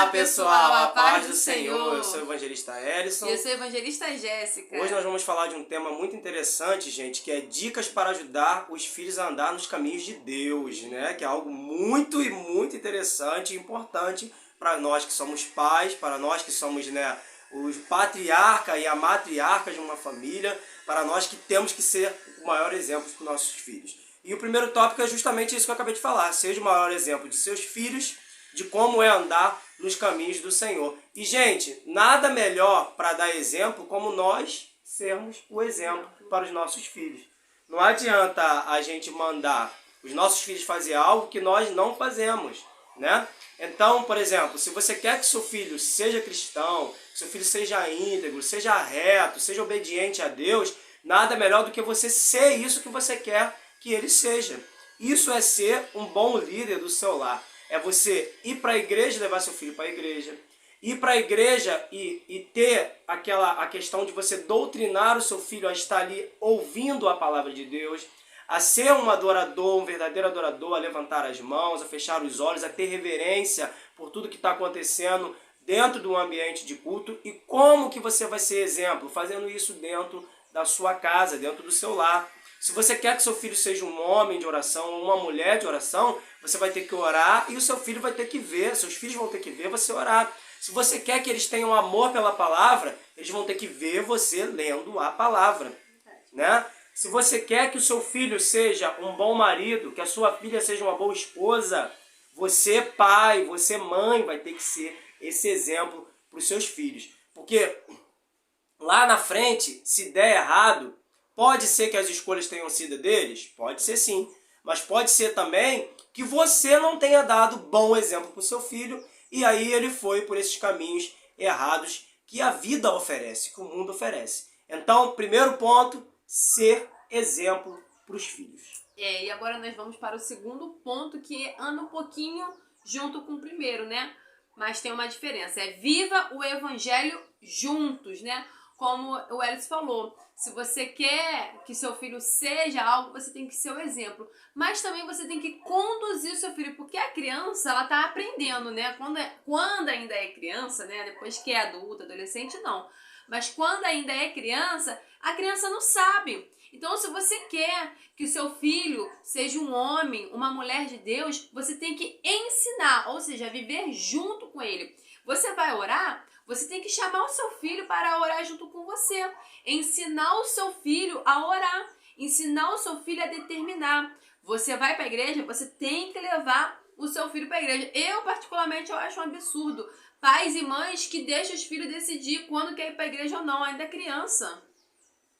Olá pessoal, a paz do Senhor. Eu sou o evangelista Ellison. E eu sou a evangelista Jéssica. Hoje nós vamos falar de um tema muito interessante, gente, que é dicas para ajudar os filhos a andar nos caminhos de Deus, né? Que é algo muito interessante e importante para nós que somos pais, para nós que somos, né, os patriarca e a matriarca de uma família, para nós que temos que ser o maior exemplo para os nossos filhos. E o primeiro tópico é justamente isso que eu acabei de falar. Seja o maior exemplo de seus filhos, de como é andar nos caminhos do Senhor. E, gente, nada melhor para dar exemplo como nós sermos o exemplo para os nossos filhos. Não adianta a gente mandar os nossos filhos fazer algo que nós não fazemos, né? Então, por exemplo, se você quer que seu filho seja cristão, que seu filho seja íntegro, seja reto, seja obediente a Deus, nada melhor do que você ser isso que você quer que ele seja. Isso é ser um bom líder do seu lar. É você ir para a igreja, levar seu filho para a igreja, ir para a igreja e ter a questão de você doutrinar o seu filho a estar ali ouvindo a palavra de Deus, a ser um adorador, um verdadeiro adorador, a levantar as mãos, a fechar os olhos, a ter reverência por tudo que está acontecendo dentro do ambiente de culto. E como que você vai ser exemplo? Fazendo isso dentro da sua casa, dentro do seu lar. Se você quer que seu filho seja um homem de oração ou uma mulher de oração, você vai ter que orar e o seu filho vai ter que ver, seus filhos vão ter que ver você orar. Se você quer que eles tenham amor pela palavra, eles vão ter que ver você lendo a palavra, né? Se você quer que o seu filho seja um bom marido, que a sua filha seja uma boa esposa, você pai, você mãe vai ter que ser esse exemplo para os seus filhos. Porque lá na frente, se der errado, pode ser que as escolhas tenham sido deles? Pode ser sim. Mas pode ser também que você não tenha dado bom exemplo para o seu filho e aí ele foi por esses caminhos errados que a vida oferece, que o mundo oferece. Então, primeiro ponto, ser exemplo para os filhos. E agora nós vamos para o segundo ponto, que anda um pouquinho junto com o primeiro, né? Mas tem uma diferença. É viva o evangelho juntos, né? Como o Ellison falou, se você quer que seu filho seja algo, você tem que ser o exemplo. Mas também você tem que conduzir o seu filho, porque a criança, ela tá aprendendo, né? Quando ainda é criança, né? Depois que é adulta, adolescente, não. Mas quando ainda é criança, a criança não sabe. Então, se você quer que o seu filho seja um homem, uma mulher de Deus, você tem que ensinar, ou seja, viver junto com ele. Você vai orar? Você tem que chamar o seu filho para orar junto com você. Ensinar o seu filho a orar. Ensinar o seu filho a determinar. Você vai para a igreja, você tem que levar o seu filho para a igreja. Eu, particularmente, eu acho um absurdo. Pais e mães que deixam os filhos decidir quando quer ir para a igreja ou não. Ainda é criança.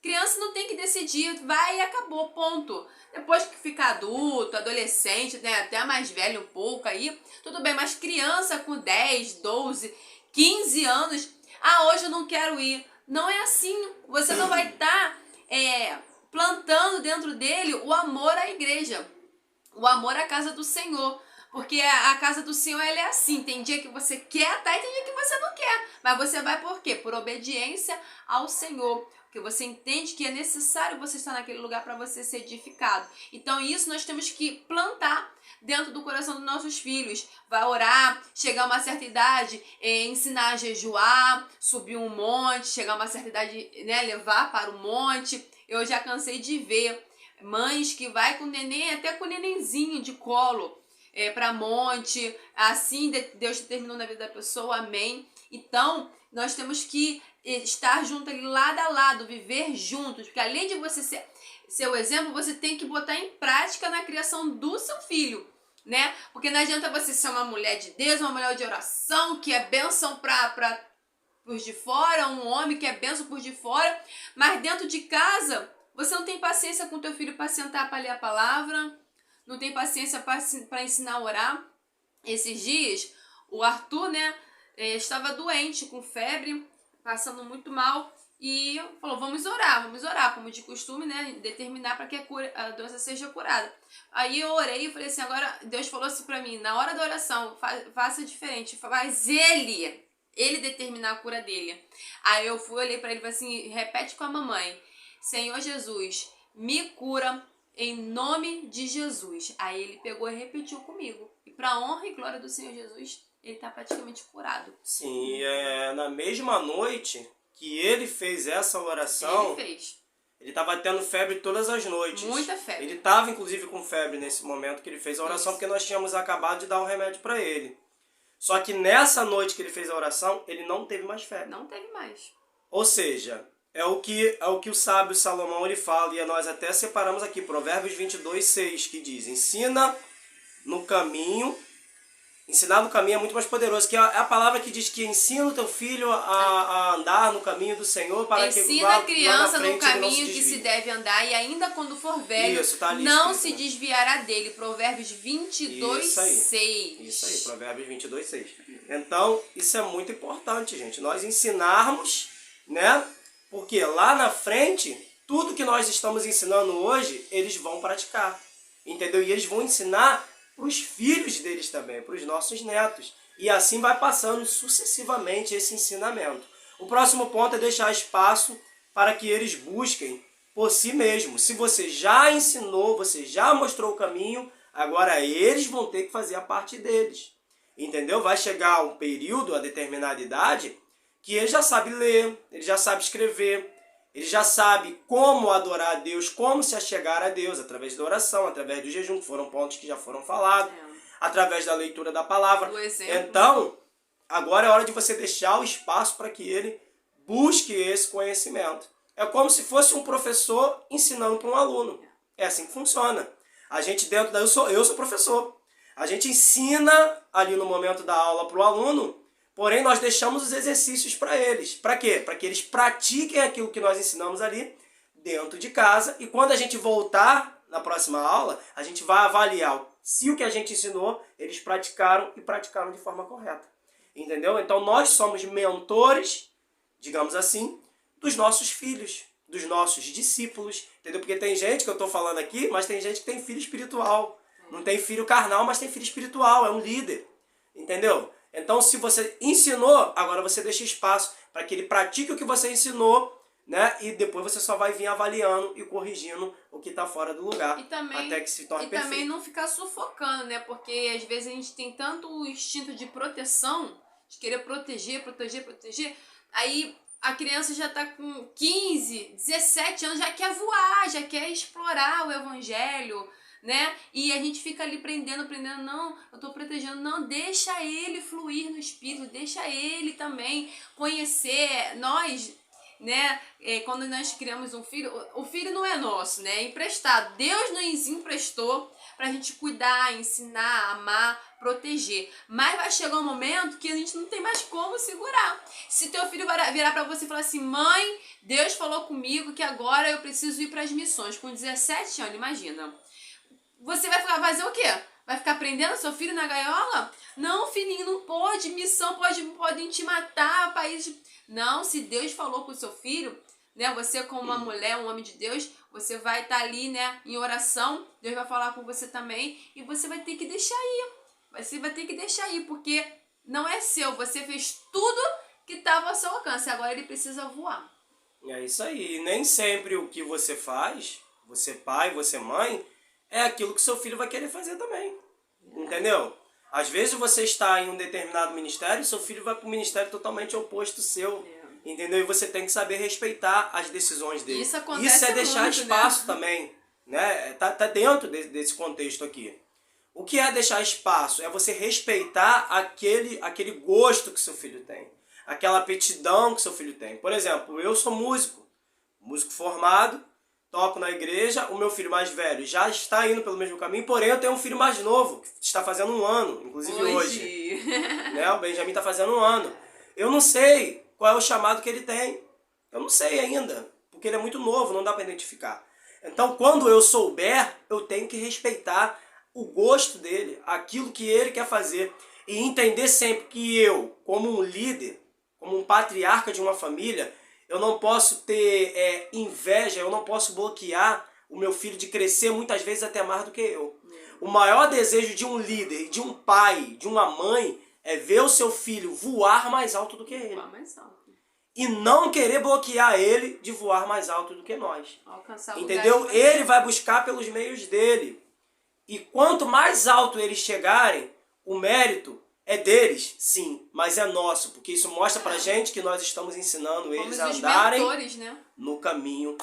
Criança não tem que decidir. Vai e acabou, ponto. Depois que fica adulto, adolescente, né, até mais velho um pouco aí, tudo bem. Mas criança com 10, 12... 15 anos, hoje eu não quero ir. Não é assim. Você não vai estar plantando dentro dele o amor à igreja, o amor à casa do Senhor. Porque a casa do Senhor, ela é assim. Tem dia que você quer estar e tem dia que você não quer. Mas você vai por quê? Por obediência ao Senhor. Porque você entende que é necessário você estar naquele lugar para você ser edificado. Então isso nós temos que plantar dentro do coração dos nossos filhos. Vai orar, chegar a uma certa idade, ensinar a jejuar, subir um monte, chegar a uma certa idade, né, levar para o monte. Eu já cansei de ver mães que vai com o neném, até com o nenenzinho de colo, para monte. Assim Deus determinou na vida da pessoa, amém. Então nós temos que estar junto ali, lado a lado, viver juntos, porque além de você ser o exemplo, você tem que botar em prática na criação do seu filho, né? Porque não adianta você ser uma mulher de Deus, uma mulher de oração, que é bênção para os de fora, um homem que é bênção por de fora, mas dentro de casa, você não tem paciência com o teu filho para sentar para ler a palavra, não tem paciência para ensinar a orar. Esses dias, o Arthur, né, estava doente, com febre, passando muito mal, e falou, vamos orar, como de costume, né, determinar para que a doença seja curada. Aí eu orei e falei assim, agora Deus falou assim para mim, na hora da oração, faça diferente, faz ele determinar a cura dele. Aí eu olhei para ele e falei assim, repete com a mamãe, Senhor Jesus, me cura em nome de Jesus. Aí ele pegou e repetiu comigo. E para honra e glória do Senhor Jesus, ele está praticamente curado. Sim, na mesma noite que ele fez essa oração, Ele fez. ele estava tendo febre todas as noites. Muita febre. Ele estava, inclusive, com febre nesse momento que ele fez a oração, Isso. porque nós tínhamos acabado de dar o remédio para ele. Só que nessa noite que ele fez a oração, ele não teve mais febre. Não teve mais. Ou seja, é o que o sábio Salomão ele fala, e nós até separamos aqui, Provérbios 22:6, que diz: ensina no caminho. Ensinar no caminho é muito mais poderoso, que é a palavra que diz que ensina o teu filho a andar no caminho do Senhor para que ensina a criança no caminho que se deve andar, e ainda quando for velho, isso, tá ali não escrito, se desviará dele. Provérbios 22:6. Isso aí, Provérbios 22:6. Então, isso é muito importante, gente. Nós ensinarmos, né? Porque lá na frente, tudo que nós estamos ensinando hoje, eles vão praticar. Entendeu? E eles vão ensinar para os filhos deles também, para os nossos netos. E assim vai passando sucessivamente esse ensinamento. O próximo ponto é deixar espaço para que eles busquem por si mesmos. Se você já ensinou, você já mostrou o caminho, agora eles vão ter que fazer a parte deles. Entendeu? Vai chegar um período, a determinada idade, que ele já sabe ler, ele já sabe escrever, ele já sabe como adorar a Deus, como se achegar a Deus, através da oração, através do jejum, que foram pontos que já foram falados, através da leitura da palavra. Então, agora é hora de você deixar o espaço para que ele busque esse conhecimento. É como se fosse um professor ensinando para um aluno. É assim que funciona. A gente dentro da... Eu sou professor. A gente ensina ali no momento da aula para o aluno, porém nós deixamos os exercícios para eles. Para quê? Para que eles pratiquem aquilo que nós ensinamos ali dentro de casa. E quando a gente voltar na próxima aula, a gente vai avaliar se o que a gente ensinou, eles praticaram e praticaram de forma correta. Entendeu? Então nós somos mentores, digamos assim, dos nossos filhos, dos nossos discípulos. Entendeu? Porque tem gente que eu estou falando aqui, mas tem gente que tem filho espiritual. Não tem filho carnal, mas tem filho espiritual, é um líder. Entendeu? Então, se você ensinou, agora você deixa espaço para que ele pratique o que você ensinou, né? E depois você só vai vir avaliando e corrigindo o que está fora do lugar, até que se torne perfeito. E também não ficar sufocando, né? Porque às vezes a gente tem tanto o instinto de proteção, de querer proteger. Aí a criança já está com 15, 17 anos, já quer voar, já quer explorar o evangelho, né? E a gente fica ali prendendo, não, eu tô protegendo, não, deixa ele fluir no espírito, deixa ele também conhecer. Nós, né, quando nós criamos um filho, o filho não é nosso, né, é emprestado. Deus nos emprestou pra gente cuidar, ensinar, amar, proteger. Mas vai chegar um momento que a gente não tem mais como segurar. Se teu filho virar pra você e falar assim: mãe, Deus falou comigo que agora eu preciso ir pras missões, com 17 anos, imagina. Você vai fazer o quê? Vai ficar prendendo seu filho na gaiola? Não, filhinho, não pode. Missão podem te matar, país. Não, se Deus falou com o seu filho, né? Você como uma mulher, um homem de Deus, você vai estar ali, né, em oração. Deus vai falar com você também e você vai ter que deixar ir. Você vai ter que deixar ir, porque não é seu. Você fez tudo que estava ao seu alcance. Agora ele precisa voar. É isso aí. E nem sempre o que você faz, você pai, você mãe, é aquilo que seu filho vai querer fazer também. Entendeu? Às vezes você está em um determinado ministério e seu filho vai para um ministério totalmente oposto ao seu. Entendeu? E você tem que saber respeitar as decisões dele. Isso acontece Isso é deixar muito, espaço, né? também. Né? Tá dentro desse contexto aqui. O que é deixar espaço? É você respeitar aquele gosto que seu filho tem. Aquela aptidão que seu filho tem. Por exemplo, eu sou músico formado, toco na igreja, o meu filho mais velho já está indo pelo mesmo caminho, porém eu tenho um filho mais novo, que está fazendo 1 ano, inclusive hoje. Né? O Benjamin está fazendo 1 ano. Eu não sei qual é o chamado que ele tem. Eu não sei ainda, porque ele é muito novo, não dá para identificar. Então, quando eu souber, eu tenho que respeitar o gosto dele, aquilo que ele quer fazer, e entender sempre que eu, como um líder, como um patriarca de uma família, eu não posso ter inveja, eu não posso bloquear o meu filho de crescer muitas vezes até mais do que eu. O maior desejo de um líder, de um pai, de uma mãe, é ver o seu filho voar mais alto do que ele. Voar mais alto. E não querer bloquear ele de voar mais alto do que nós. Alcançar entendeu? Ele vai buscar pelos meios dele. E quanto mais alto eles chegarem, o mérito É deles, sim, mas é nosso, porque isso mostra pra gente que nós estamos ensinando eles a Somos os andarem mentores, né? no caminho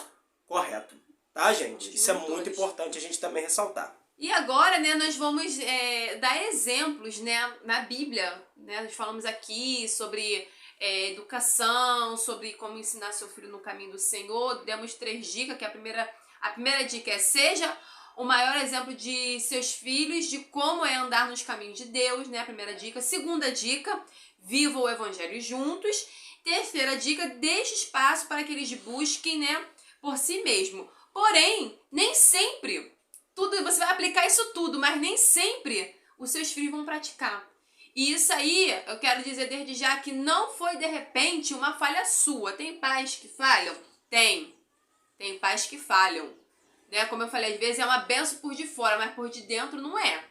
correto. Tá, gente? Somos Isso é mentores. muito importante a gente também ressaltar. E agora, né, nós vamos dar exemplos, né, na Bíblia, né? Nós falamos aqui sobre educação, sobre como ensinar seu filho no caminho do Senhor. Demos 3 dicas, que a primeira dica é: seja o maior exemplo de seus filhos, de como é andar nos caminhos de Deus, né? A primeira dica. Segunda dica: viva o evangelho juntos. Terceira dica: deixe espaço para que eles busquem, né, por si mesmo. Porém, nem sempre você vai aplicar isso tudo, mas nem sempre os seus filhos vão praticar. E isso aí, eu quero dizer desde já que não foi de repente uma falha sua. Tem pais que falham? Tem pais que falham. Né? Como eu falei, às vezes é uma benção por de fora, mas por de dentro não é.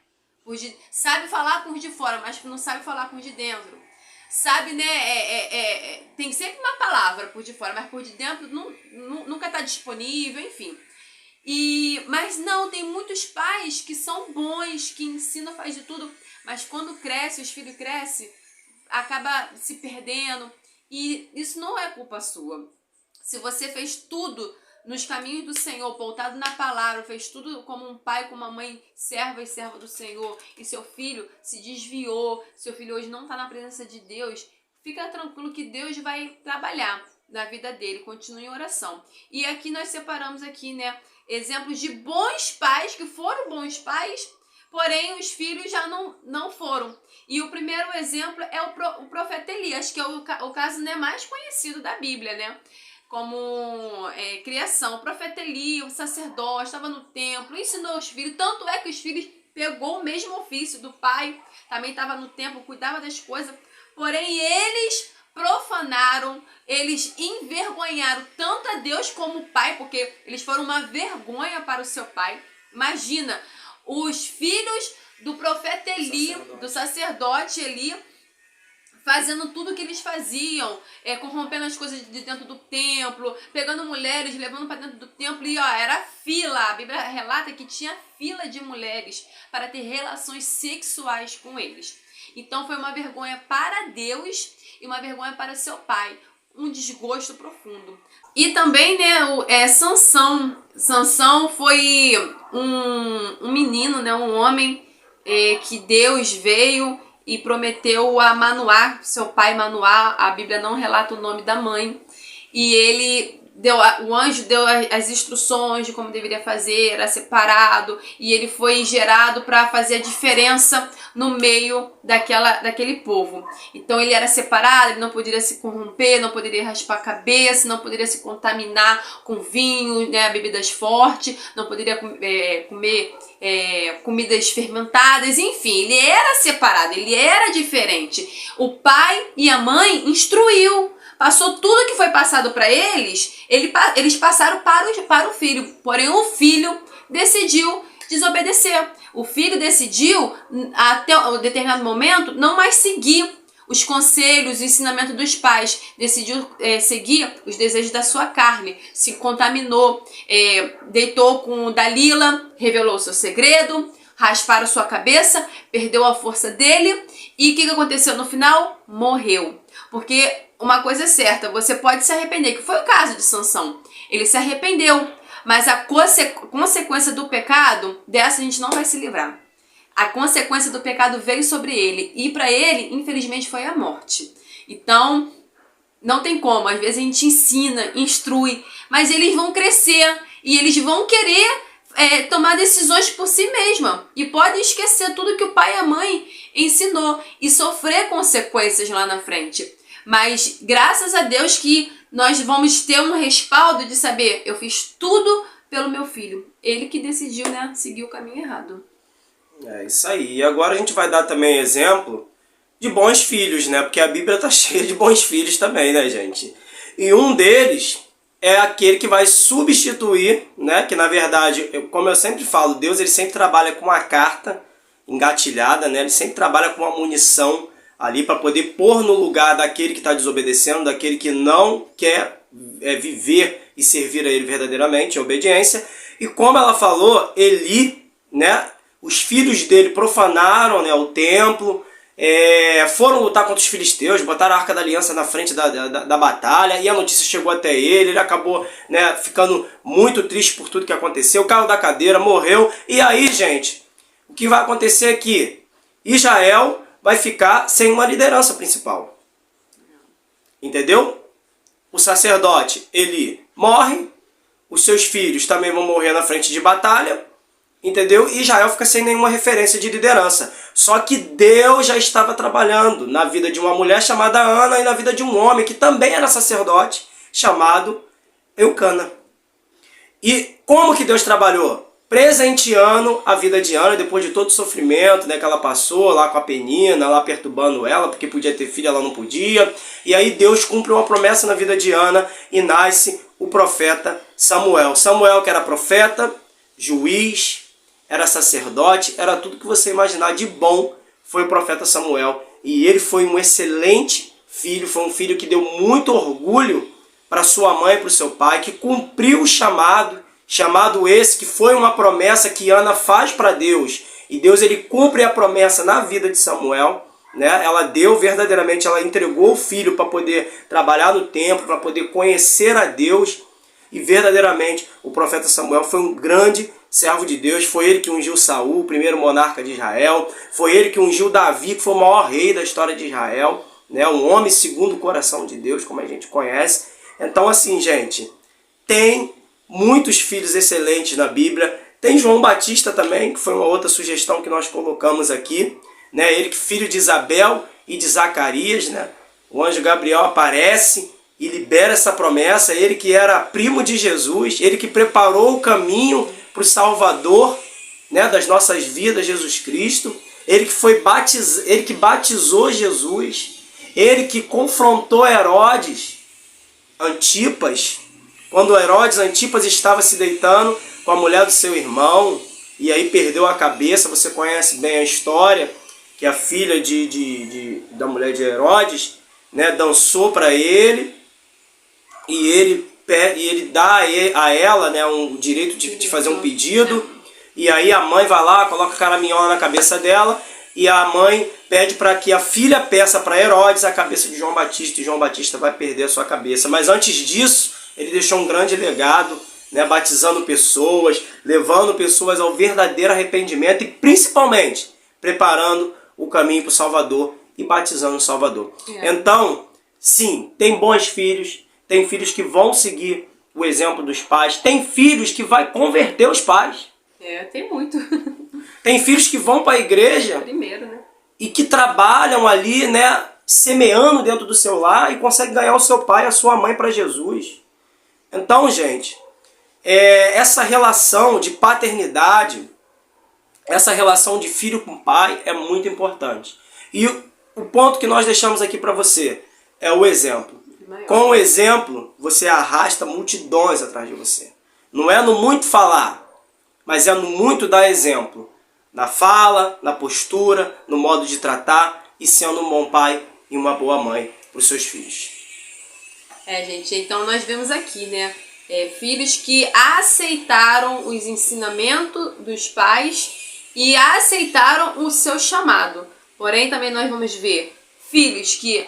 Sabe falar por de fora, mas não sabe falar por de dentro. Sabe, né? Tem sempre uma palavra por de fora, mas por de dentro nunca está disponível, enfim. Mas não, tem muitos pais que são bons, que ensinam, faz de tudo, mas quando cresce, os filhos crescem, acaba se perdendo. E isso não é culpa sua. Se você fez tudo nos caminhos do Senhor, pautado na palavra, fez tudo como um pai, como uma mãe, serva e serva do Senhor, e seu filho se desviou, seu filho hoje não está na presença de Deus, fica tranquilo que Deus vai trabalhar na vida dele, continue em oração. E aqui nós separamos aqui, né, exemplos de bons pais, que foram bons pais, porém os filhos já não foram. E o primeiro exemplo é o profeta Elias, que é o caso, né, mais conhecido da Bíblia, né? Como criação. O profeta Elias, o sacerdote, estava no templo, ensinou os filhos, tanto é que os filhos pegou o mesmo ofício do pai, também estava no templo, cuidava das coisas, porém eles profanaram, eles envergonharam tanto a Deus como o pai, porque eles foram uma vergonha para o seu pai. Imagina, os filhos do profeta Eli, do sacerdote Eli, fazendo tudo o que eles faziam, corrompendo as coisas de dentro do templo, pegando mulheres, levando para dentro do templo, e era fila. A Bíblia relata que tinha fila de mulheres para ter relações sexuais com eles. Então foi uma vergonha para Deus e uma vergonha para seu pai, um desgosto profundo. E também, né, Sansão foi um menino, né, um homem que Deus veio e prometeu a Manoá, seu pai Manoá. A Bíblia não relata o nome da mãe, e o anjo deu as instruções de como deveria fazer, era separado, e ele foi gerado para fazer a diferença no meio daquele povo. Então ele era separado, ele não poderia se corromper, não poderia raspar a cabeça, não poderia se contaminar com vinho, né, bebidas fortes, não poderia comer comidas fermentadas, enfim, ele era separado, ele era diferente. O pai e a mãe instruiu, passou tudo que foi passado para eles, eles passaram para o filho. Porém, o filho decidiu desobedecer. O filho decidiu, até um determinado momento, não mais seguir os conselhos, o ensinamento dos pais. Decidiu seguir os desejos da sua carne. Se contaminou, deitou com Dalila, revelou seu segredo, rasparam sua cabeça, perdeu a força dele. E o que aconteceu no final? Morreu. Porque uma coisa é certa, você pode se arrepender, que foi o caso de Sansão. Ele se arrependeu, mas a consequência do pecado, dessa a gente não vai se livrar. A consequência do pecado veio sobre ele, e para ele, infelizmente, foi a morte. Então, não tem como. Às vezes a gente ensina, instrui, mas eles vão crescer e eles vão querer tomar decisões por si mesma. E podem esquecer tudo que o pai e a mãe ensinou e sofrer consequências lá na frente. Mas graças a Deus que nós vamos ter um respaldo de saber, eu fiz tudo pelo meu filho. Ele que decidiu, né, seguir o caminho errado. É isso aí. E agora a gente vai dar também exemplo de bons filhos, né? Porque a Bíblia está cheia de bons filhos também, né, gente? E um deles é aquele que vai substituir, né? Que na verdade, como eu sempre falo, Deus ele sempre trabalha com uma carta engatilhada, né? Ele sempre trabalha com uma munição ali para poder pôr no lugar daquele que está desobedecendo, daquele que não quer viver e servir a ele verdadeiramente, em obediência. E como ela falou, Eli, né? Os filhos dele profanaram, né, o templo, foram lutar contra os filisteus, botaram a Arca da Aliança na frente da batalha, e a notícia chegou até ele acabou, né, ficando muito triste por tudo que aconteceu, caiu da cadeira, morreu, e aí, gente, o que vai acontecer é que Israel vai ficar sem uma liderança principal. Entendeu? O sacerdote, ele morre, os seus filhos também vão morrer na frente de batalha, entendeu? E Israel fica sem nenhuma referência de liderança. Só que Deus já estava trabalhando na vida de uma mulher chamada Ana e na vida de um homem que também era sacerdote, chamado Eucana. E como que Deus trabalhou? Presenteando a vida de Ana, depois de todo o sofrimento, né, que ela passou lá com a Penina, lá perturbando ela, porque podia ter filho, ela não podia. E aí Deus cumpre uma promessa na vida de Ana e nasce o profeta Samuel. Samuel, que era profeta, juiz, era sacerdote, era tudo que você imaginar de bom, foi o profeta Samuel. E ele foi um excelente filho, foi um filho que deu muito orgulho para sua mãe e para o seu pai, que cumpriu o chamado esse que foi uma promessa que Ana faz para Deus. E Deus, ele cumpre a promessa na vida de Samuel, né? Ela deu verdadeiramente, ela entregou o filho para poder trabalhar no templo, para poder conhecer a Deus. E verdadeiramente o profeta Samuel foi um grande servo de Deus. Foi ele que ungiu Saul, o primeiro monarca de Israel. Foi ele que ungiu Davi, que foi o maior rei da história de Israel, né? Um homem segundo o coração de Deus, como a gente conhece. Então, assim, gente, tem muitos filhos excelentes na Bíblia. Tem João Batista também, que foi uma outra sugestão que nós colocamos aqui, né? Ele que filho de Isabel e de Zacarias, né? O anjo Gabriel aparece e libera essa promessa. Ele que era primo de Jesus, ele que preparou o caminho para o Salvador, né, das nossas vidas, Jesus Cristo. Ele que batizou Jesus, ele que confrontou Herodes Antipas, quando Herodes Antipas estava se deitando com a mulher do seu irmão, e aí perdeu a cabeça. Você conhece bem a história, que a filha da mulher de Herodes, né, dançou para ele, e ele dá a ela, né, o direito de fazer um pedido, e aí a mãe vai lá, coloca a caraminhola na cabeça dela, e a mãe pede para que a filha peça para Herodes a cabeça de João Batista, e João Batista vai perder a sua cabeça. Mas antes disso, ele deixou um grande legado, né, batizando pessoas, levando pessoas ao verdadeiro arrependimento e principalmente preparando o caminho para o Salvador e batizando o Salvador. Então, sim, tem bons filhos, tem filhos que vão seguir o exemplo dos pais, tem filhos que vai converter os pais. Tem muito. Tem filhos que vão para a igreja Primeiro, né? E que trabalham ali, né, semeando dentro do seu lar e conseguem ganhar o seu pai e a sua mãe para Jesus. Então, gente, essa relação de paternidade, essa relação de filho com pai é muito importante. E o ponto que nós deixamos aqui para você é o exemplo. Com o exemplo, você arrasta multidões atrás de você. Não é no muito falar, mas é no muito dar exemplo. Na fala, na postura, no modo de tratar e sendo um bom pai e uma boa mãe para os seus filhos. Gente, então nós vemos aqui, né? Filhos que aceitaram os ensinamentos dos pais e aceitaram o seu chamado. Porém, também nós vamos ver filhos que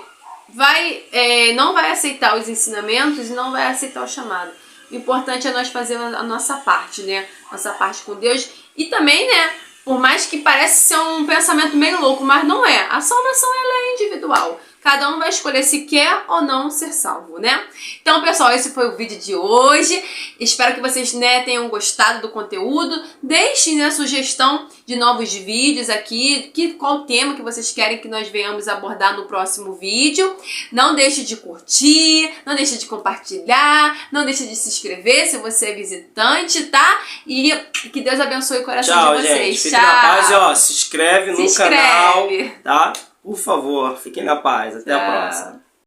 não vai aceitar os ensinamentos e não vai aceitar o chamado. O importante é nós fazermos a nossa parte, né? Nossa parte com Deus. E também, né? Por mais que pareça ser um pensamento meio louco, mas não é. A salvação, ela é individual. Cada um vai escolher se quer ou não ser salvo, né? Então, pessoal, esse foi o vídeo de hoje. Espero que vocês, né, tenham gostado do conteúdo. Deixem, né, sugestão de novos vídeos aqui. Qual tema que vocês querem que nós venhamos abordar no próximo vídeo. Não deixe de curtir, não deixe de compartilhar, não deixe de se inscrever se você é visitante, tá? E que Deus abençoe o coração de vocês. Gente, fique na paz e, ó, se inscreve no canal, tá? Por favor, fiquem na paz. Até a próxima.